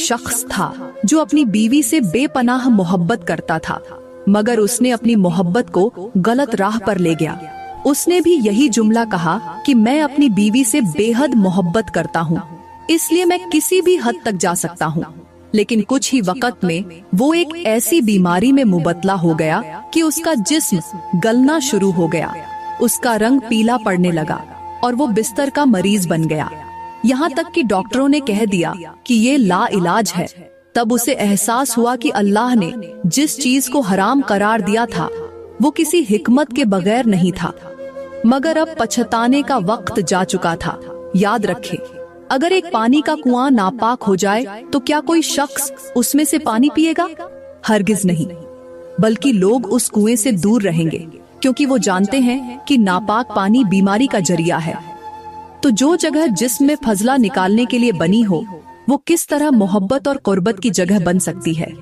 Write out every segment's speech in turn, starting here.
शख्स था जो अपनी बीवी से बेपनाह मोहब्बत करता था, मगर उसने अपनी मोहब्बत को गलत राह पर ले गया। उसने भी यही जुमला कहा कि मैं अपनी बीवी से बेहद मोहब्बत करता हूँ, इसलिए मैं किसी भी हद तक जा सकता हूँ। लेकिन कुछ ही वक्त में वो एक ऐसी बीमारी में मुबतला हो गया कि उसका जिस्म गलना शुरू हो गया, उसका रंग पीला पड़ने लगा और वो बिस्तर का मरीज बन गया। यहाँ तक कि डॉक्टरों ने कह दिया कि ये लाइलाज है। तब उसे एहसास हुआ कि अल्लाह ने जिस चीज को हराम करार दिया था वो किसी हिकमत के बगैर नहीं था, मगर अब पछताने का वक्त जा चुका था। याद रखे, अगर एक पानी का कुआं नापाक हो जाए तो क्या कोई शख्स उसमें से पानी पिएगा? हरगिज नहीं, बल्कि लोग उस कुएं से दूर रहेंगे, क्योंकि वो जानते हैं कि नापाक पानी बीमारी का जरिया है। तो जो जगह जिस्म में फजला निकालने के लिए बनी हो, वो किस तरह मोहब्बत और कुर्बत की जगह बन सकती है?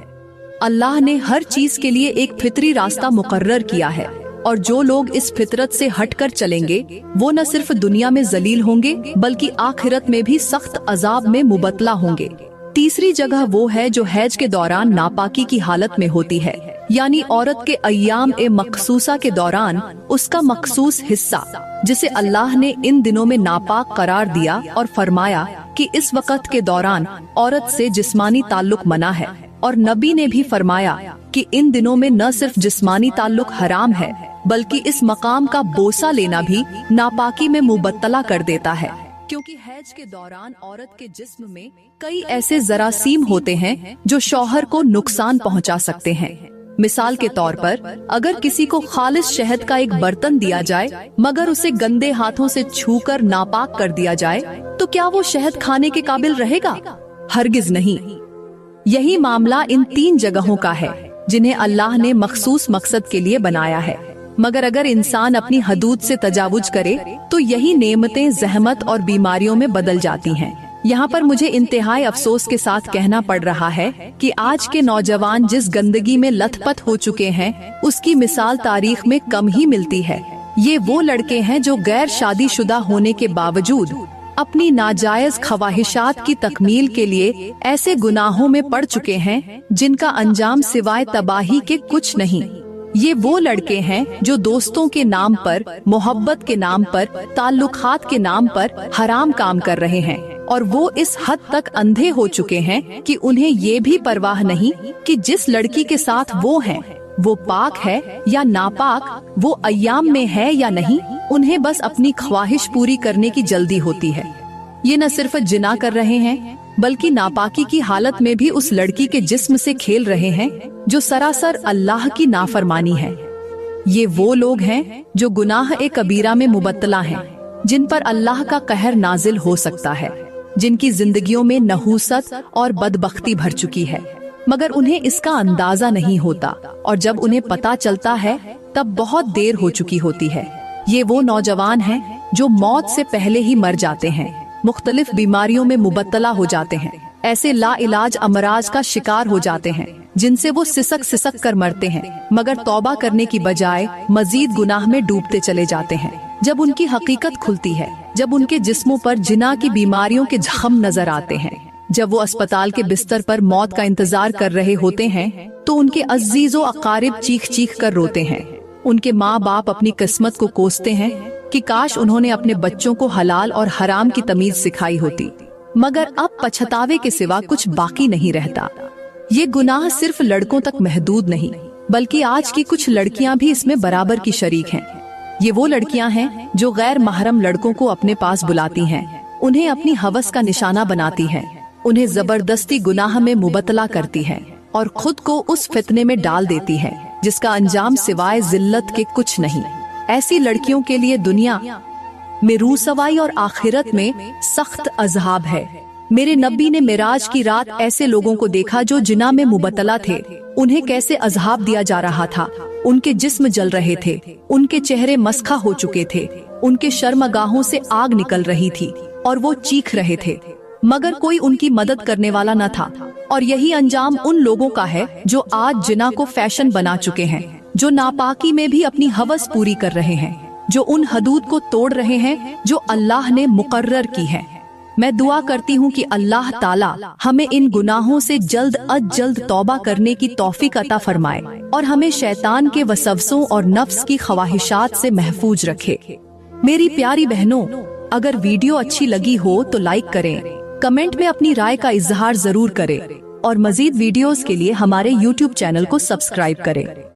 अल्लाह ने हर चीज के लिए एक फितरी रास्ता मुकर्रर किया है, और जो लोग इस फितरत से हटकर चलेंगे वो न सिर्फ दुनिया में जलील होंगे बल्कि आखिरत में भी सख्त अजाब में मुबतला होंगे। तीसरी जगह वो है जो हैज के दौरान नापाकी की हालत में होती है, यानी औरत के अय्याम ए मखसूसा के दौरान उसका मखसूस हिस्सा, जिसे अल्लाह ने इन दिनों में नापाक करार दिया और फरमाया कि इस वक्त के दौरान औरत से जिस्मानी ताल्लुक मना है। और नबी ने भी फरमाया कि इन दिनों में न सिर्फ जिस्मानी ताल्लुक हराम है बल्कि इस मकाम का बोसा लेना भी नापाकी में मुबत्तला कर देता है, क्योंकि हैज के दौरान औरत के जिस्म में कई ऐसे जरासीम होते हैं जो शौहर को नुकसान पहुंचा सकते हैं। मिसाल के तौर पर, अगर किसी को खालिस शहद का एक बर्तन दिया जाए मगर उसे गंदे हाथों से छूकर नापाक कर दिया जाए, तो क्या वो शहद खाने के काबिल रहेगा? हरगिज नहीं। यही मामला इन 3 जगहों का है जिन्हें अल्लाह ने मखसूस मकसद के लिए बनाया है, मगर अगर इंसान अपनी हदूद से तजावुज करे तो यही नेमतें जहमत और बीमारियों में बदल जाती हैं। यहाँ पर मुझे इंतहाई अफसोस के साथ कहना पड़ रहा है कि आज के नौजवान जिस गंदगी में लथपथ हो चुके हैं उसकी मिसाल तारीख में कम ही मिलती है। ये वो लड़के हैं जो गैर शादीशुदा होने के बावजूद अपनी नाजायज ख्वाहिशात की तकमील के लिए ऐसे गुनाहों में पड़ चुके हैं जिनका अंजाम सिवाय तबाही के कुछ नहीं। ये वो लड़के हैं जो दोस्तों के नाम पर, मोहब्बत के नाम पर, ताल्लुकात के नाम पर हराम काम कर रहे हैं, और वो इस हद तक अंधे हो चुके हैं कि उन्हें ये भी परवाह नहीं कि जिस लड़की के साथ वो हैं वो पाक है या नापाक, वो अय्याम में है या नहीं। उन्हें बस अपनी ख्वाहिश पूरी करने की जल्दी होती है। ये न सिर्फ जिना कर रहे हैं बल्कि नापाकी की हालत में भी उस लड़की के जिस्म से खेल रहे हैं जो सरासर अल्लाह की नाफरमानी है। ये वो लोग हैं जो गुनाह ए कबीरा में मुबत्तला हैं, जिन पर अल्लाह का कहर नाजिल हो सकता है, जिनकी जिंदगियों में नहूसत और बदबख्ती भर चुकी है, मगर उन्हें इसका अंदाजा नहीं होता, और जब उन्हें पता चलता है तब बहुत देर हो चुकी होती है। ये वो नौजवान हैं जो मौत से पहले ही मर जाते हैं, मुख्तलिफ बीमारियों में मुबत्तला हो जाते हैं, ऐसे लाइलाज अमराज का शिकार हो जाते हैं जिनसे वो सिसक सिसक कर मरते हैं, मगर तौबा करने की बजाय मजीद गुनाह में डूबते चले जाते हैं। जब उनकी हकीकत खुलती है, जब उनके जिस्मों पर जिना की बीमारियों के जख्म नजर आते हैं, जब वो अस्पताल के बिस्तर पर मौत का इंतजार कर रहे होते हैं, तो उनके अजीजो अकारिब चीख चीख कर रोते हैं। उनके माँ बाप अपनी किस्मत को कोसते हैं कि काश उन्होंने अपने बच्चों को हलाल और हराम की तमीज सिखाई होती, मगर अब पछतावे के सिवा कुछ बाकी नहीं रहता। ये गुनाह सिर्फ लड़कों तक महदूद नहीं, बल्कि आज की कुछ लड़कियां भी इसमें बराबर की शरीक हैं। ये वो लड़कियां हैं जो गैर महरम लड़कों को अपने पास बुलाती हैं, उन्हें अपनी हवस का निशाना बनाती हैं, उन्हें जबरदस्ती गुनाह में मुबतला करती हैं और खुद को उस फितने में डाल देती है जिसका अंजाम सिवाय जिल्लत के कुछ नहीं। ऐसी लड़कियों के लिए दुनिया में रूसवाई और आखिरत में सख्त अज़ाब है। मेरे नबी ने मिराज की रात ऐसे लोगों को देखा जो जिना में मुबतला थे। उन्हें कैसे अज़ाब दिया जा रहा था। उनके जिस्म जल रहे थे, उनके चेहरे मस्खा हो चुके थे, उनके शर्मगाहों से आग निकल रही थी और वो चीख रहे थे, मगर कोई उनकी मदद करने वाला न था। और यही अंजाम उन लोगों का है जो आज जिना को फैशन बना चुके हैं, जो नापाकी में भी अपनी हवस पूरी कर रहे हैं, जो उन हदूद को तोड़ रहे हैं जो अल्लाह ने मुकर्रर की है। मैं दुआ करती हूँ कि अल्लाह ताला हमें इन गुनाहों से जल्द अज जल्द तौबा करने की तौफीक अता फरमाए और हमें शैतान के वसवसों और नफ्स की ख्वाहिशात से महफूज रखे। मेरी प्यारी बहनों, अगर वीडियो अच्छी लगी हो तो लाइक करें, कमेंट में अपनी राय का इजहार जरूर करें और मजीद वीडियोस के लिए हमारे YouTube चैनल को सब्सक्राइब करें।